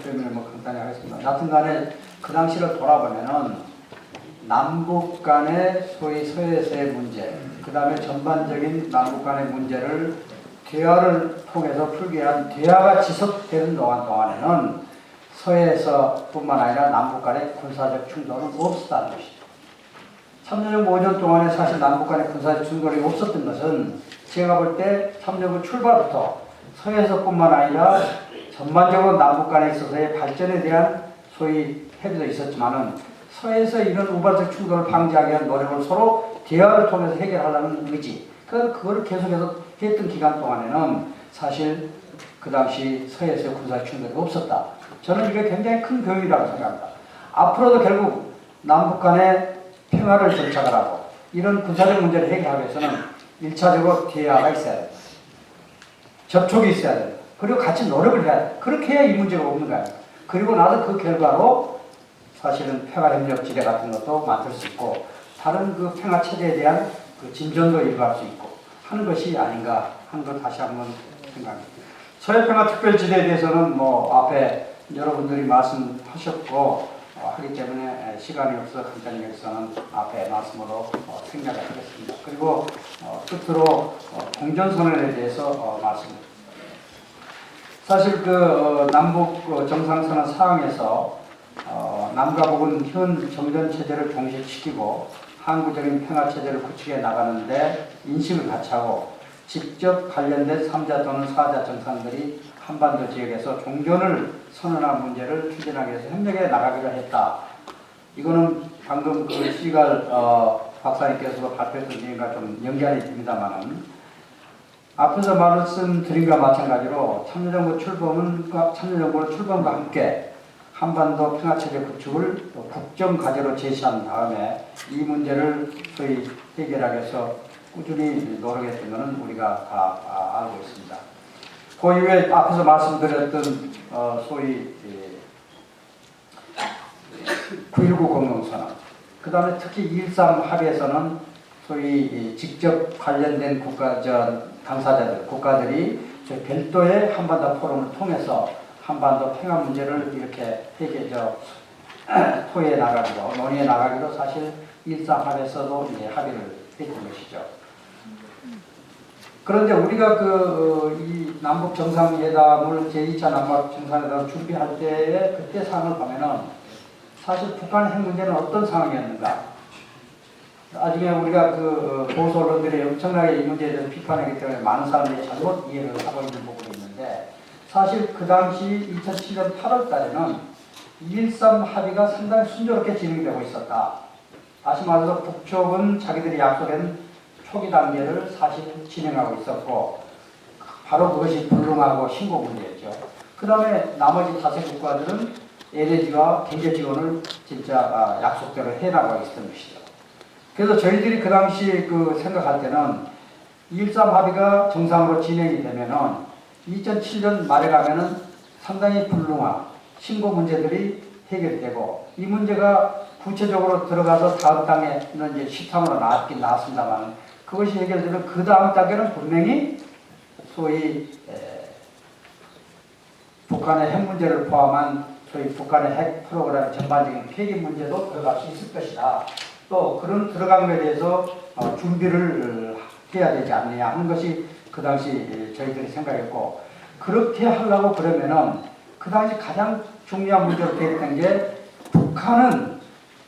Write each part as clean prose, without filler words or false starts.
설명을 뭐 간단히 하겠습니다. 여하튼간에 그 당시를 돌아보면은 남북 간의 소위 서해에서의 문제, 그 다음에 전반적인 남북 간의 문제를 대화를 통해서 풀기 위한 대화가 지속되는 동안에는 서해에서뿐만 아니라 남북 간의 군사적 충돌은 없었다는 것이죠. 3년 5년 동안에 사실 남북 간의 군사적 충돌이 없었던 것은 제가 볼 때 3년 후 출발부터 서해에서뿐만 아니라 전반적으로 남북 간에 있어서의 발전에 대한 소위 협의도 있었지만은 서해에서 이런 우발적 충돌을 방지하기 위한 노력을 서로 대화를 통해서 해결하려는 의지, 그걸 계속해서 했던 기간 동안에는 사실 그 당시 서해에서 군사적 충돌이 없었다. 저는 이게 굉장히 큰 교훈이라고 생각합니다. 앞으로도 결국 남북 간의 평화를 정착을 하고 이런 군사적 문제를 해결하기 위해서는 1차적으로 대화가 있어야 됩니다. 접촉이 있어야 됩니다. 그리고 같이 노력을 해야 돼요. 그렇게 해야 이 문제가 없는 거예요. 그리고 나서 그 결과로 사실은 평화협력지대 같은 것도 만들 수 있고 다른 그 평화체제에 대한 그 진전도 일어날 수 있고 하는 것이 아닌가 하는 걸 다시 한번 생각합니다. 서해평화특별지대에 대해서는 뭐 앞에 여러분들이 말씀하셨고 하기 때문에 시간이 없어 간단히 여기서는 앞에 말씀으로 생략을 하겠습니다. 그리고 끝으로 공전선언에 대해서 말씀드립니다. 사실 그 남북 정상선언 사항에서 남과 북은 현 정전체제를 종식시키고 항구적인 평화체제를 구축해 나가는데 인식을 같이 하고 직접 관련된 3자 또는 4자 정상들이 한반도 지역에서 종전을 선언한 문제를 추진하기 위해서 협력해 나가기로 했다. 이거는 방금 그 시갈 박사님께서도 발표했던 내용과 좀 연관이 됩니다만은 앞에서 말씀드린 것과 마찬가지로 참여정부 출범과 함께 한반도 평화체제 구축을 국정 과제로 제시한 다음에 이 문제를 소위 해결하기 위해서 꾸준히 노력했던 것은 우리가 다 알고 있습니다. 그 이후에 앞에서 말씀드렸던 소위 9.19 공동선언, 그 다음에 특히 2.13 합의에서는 소위 직접 관련된 당사자들, 국가들이 별도의 한반도 포럼을 통해서 한반도 평화 문제를 이렇게 토의해 나가기로, 논의해 나가기로 사실 1.3 합에서도 합의를 했던 것이죠. 그런데 우리가 이 남북 정상회담을 제2차 남북 정상회담을 준비할 때의 그때 상황을 보면은 사실 북한 핵 문제는 어떤 상황이었는가? 나중에 우리가 보수 언론들이 엄청나게 이 문제에 대해서 비판하기 때문에 많은 사람들이 잘못 이해를 하고 있는 부분이 있는데 사실 그 당시 2007년 8월 달에는 2.13 합의가 상당히 순조롭게 진행되고 있었다. 다시 말해서 북쪽은 자기들이 약속한 초기 단계를 사실 진행하고 있었고 바로 그것이 불능하고 신고 문제였죠. 그 다음에 나머지 다섯 국가들은 에너지와 경제 지원을 진짜 약속대로 해나가고 있었던 것이죠. 그래서 저희들이 그 당시 생각할 때는 2.13 합의가 정상으로 진행이 되면은 2007년 말에 가면은 상당히 불능한 신고 문제들이 해결되고 이 문제가 구체적으로 들어가서 다음 단계는 이제 시탐으로 나왔긴 나왔습니다만 그것이 해결되면 그 다음 단계는 분명히 소위 북한의 핵 문제를 포함한 소위 북한의 핵 프로그램 전반적인 폐기 문제도 들어갈 수 있을 것이다. 또 그런 들어감에 대해서 준비를 해야 되지 않느냐 하는 것이 그 당시 저희들이 생각했고 그렇게 하려고 그러면은 그 당시 가장 중요한 문제로 되었던 게 북한은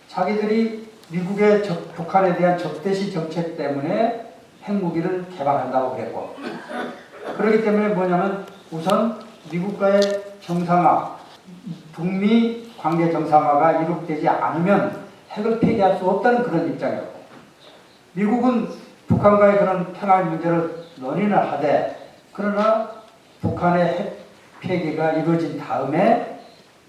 자기들이 미국의 북한에 대한 적대시 정책 때문에 핵무기를 개발한다고 그랬고 그렇기 때문에 뭐냐면 우선 미국과의 정상화, 북미 관계 정상화가 이룩되지 않으면 핵을 폐기할 수 없다는 그런 입장이었고 미국은 북한과의 그런 평화 문제를 논의는 하되 그러나 북한의 핵 폐기가 이루어진 다음에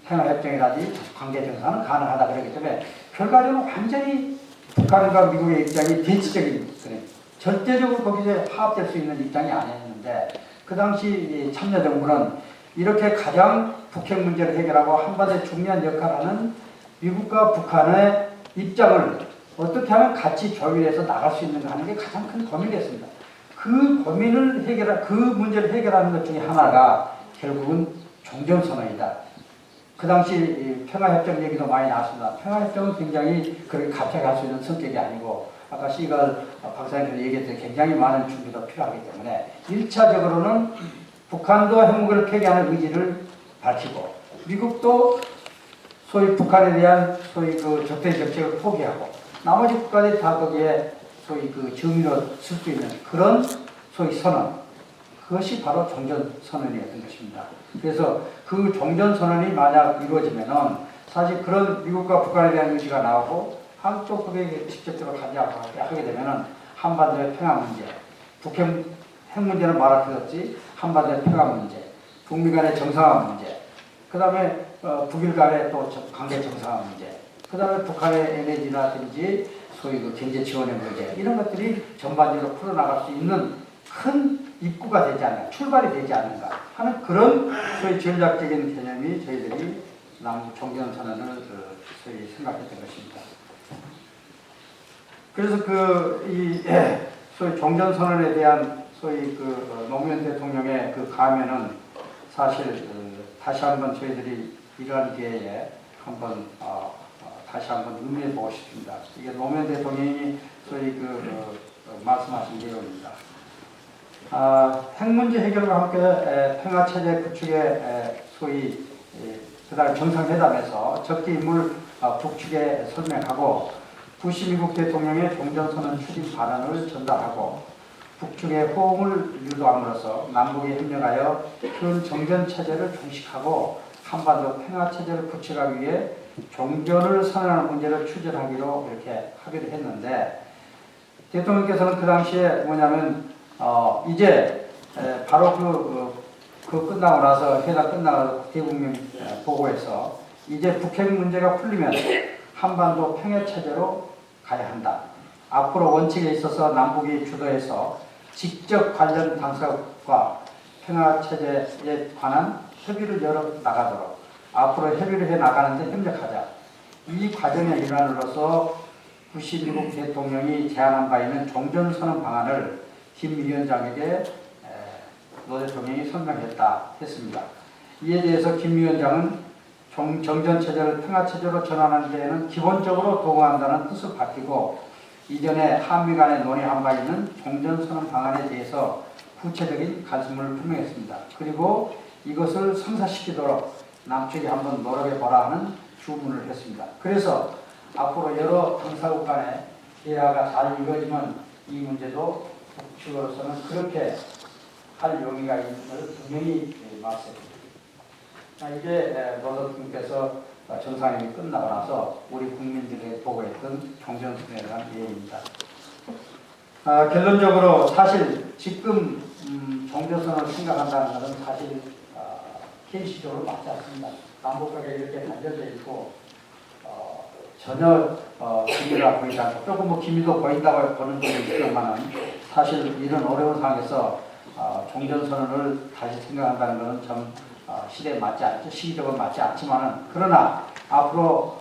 평화협정이라든지 관계 정상은 가능하다 그러기 때문에 결과적으로 완전히 북한과 미국의 입장이 대치적인 절대적으로 거기서 화합될 수 있는 입장이 아니었는데 그 당시 참여정부는 이렇게 가장 북핵 문제를 해결하고 한반도에 중요한 역할을 하는 미국과 북한의 입장을 어떻게 하면 같이 조율해서 나갈 수 있는가 하는 게 가장 큰 고민이었습니다. 그 고민을 그 문제를 해결하는 것 중에 하나가 결국은 종전선언이다. 그 당시 이 평화협정 얘기도 많이 나왔습니다. 평화협정은 굉장히 그렇게 갑자기 할 수 있는 성격이 아니고 아까 시갈 박사님께서 얘기했듯이 굉장히 많은 준비도 필요하기 때문에 1차적으로는 북한도 핵무기를 폐기하는 의지를 밝히고 미국도 소위 북한에 대한 소위 그 적대 정책을 포기하고 나머지 국가들이 다 거기에 소위 그 정의로 쓸 수 있는 그런 소위 선언, 그것이 바로 종전선언이었던 것입니다. 그래서 그 종전선언이 만약 이루어지면은 사실 그런 미국과 북한에 대한 의지가 나오고 한쪽 그게 직접적으로 하게 되면은 한반도의 평화 문제, 북핵 핵 문제는 말할 필요 없지, 한반도의 평화 문제, 북미 간의 정상화 문제, 그 다음에 북일 간의 또 관계 정상화 문제, 그 다음에 북한의 에너지라든지 소위 그 경제 지원의 문제, 이런 것들이 전반적으로 풀어나갈 수 있는 큰 입구가 되지 않는가, 출발이 되지 않는가 하는 그런 소위 전략적인 개념이 저희들이 남북 종전선언을 소위 생각했던 것입니다. 그래서 이 소위 종전선언에 대한 소위 그 노무현 대통령의 그 감회는 사실 다시 한번 저희들이 이러한 기회에 한번 다시 한번 의미해 보고 싶습니다. 이게 노무현 대통령이 소위 말씀하신 내용입니다. 핵 문제 해결과 함께 평화 체제 구축에 소위 그다음 정상회담에서 적기 인물 북측에 설명하고 부시 미국 대통령의 종전선언 추진 발언을 전달하고 북측의 호응을 유도함으로써 남북이 협력하여 현 정전 체제를 종식하고 한반도 평화 체제를 구축하기 위해 종전을 선언하는 문제를 추진하기로 이렇게 합의를 했는데 대통령께서는 그 당시에 뭐냐면 이제 바로 그 끝나고 나서 회담 끝나고 대국민 보고에서 이제 북핵 문제가 풀리면 한반도 평화 체제로 가야 한다. 앞으로 원칙에 있어서 남북이 주도해서 직접 관련 당사국과 평화 체제에 관한 협의를 열어 나가도록 앞으로 협의를 해 나가는데 협력하자. 이 과정의 일환으로서 부시 미국 대통령이 제안한 바 있는 종전선언 방안을 김 위원장에게 노 대통령이 설명했다 했습니다. 이에 대해서 김 위원장은 정전체제를 평화체제로 전환하는 데에는 기본적으로 동의한다는 뜻을 밝히고 이전에 한미 간에 논의한 바 있는 종전선언 방안에 대해서 구체적인 관심을 표명했습니다. 그리고 이것을 성사시키도록 남측이 한번 노력해보라 하는 주문을 했습니다. 그래서 앞으로 여러 당사국 간의 대화가 잘 이루어지면 이 문제도 북측으로서는 그렇게 할 용의가 있는 것을 분명히 말씀드립니다. 이게 노 대통령께서 정상회담이 끝나고 나서 우리 국민들에게 보고했던 종전선언에 대한 예입니다. 결론적으로 사실 지금 종전선언을 생각한다는 것은 사실 현실적으로 맞지 않습니다. 남북관계 이렇게 단절되어 있고 전혀 기미가 보이지 않고 조금 기미도 보인다고 보는 분이 있지만 사실 이런 어려운 상황에서 종전선언을 다시 생각한다는 것은 참 시대에 맞지 않죠. 시기적으로 맞지 않지만은 그러나 앞으로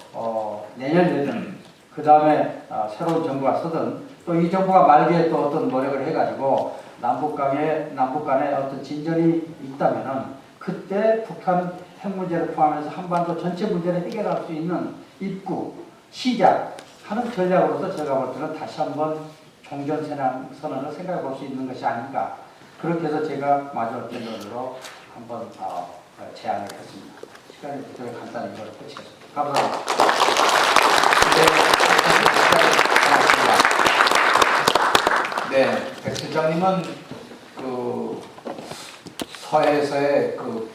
내년이든 그 다음에 새로운 정부가 서든 또 이 정부가 말기에 또 어떤 노력을 해가지고 남북 간에 어떤 진전이 있다면은 그때 북한 핵 문제를 포함해서 한반도 전체 문제를 해결할 수 있는 입구, 시작하는 전략으로서 제가 볼 때는 다시 한번 종전선언을 생각해 볼 수 있는 것이 아닌가. 그렇게 해서 제가 마지막 결론으로 한번 제안을 했습니다. 시간이 부족해 간단히 이걸 끝이겠습니다. 감사합니다. 네, 백 실장님은 그 서해에서의 그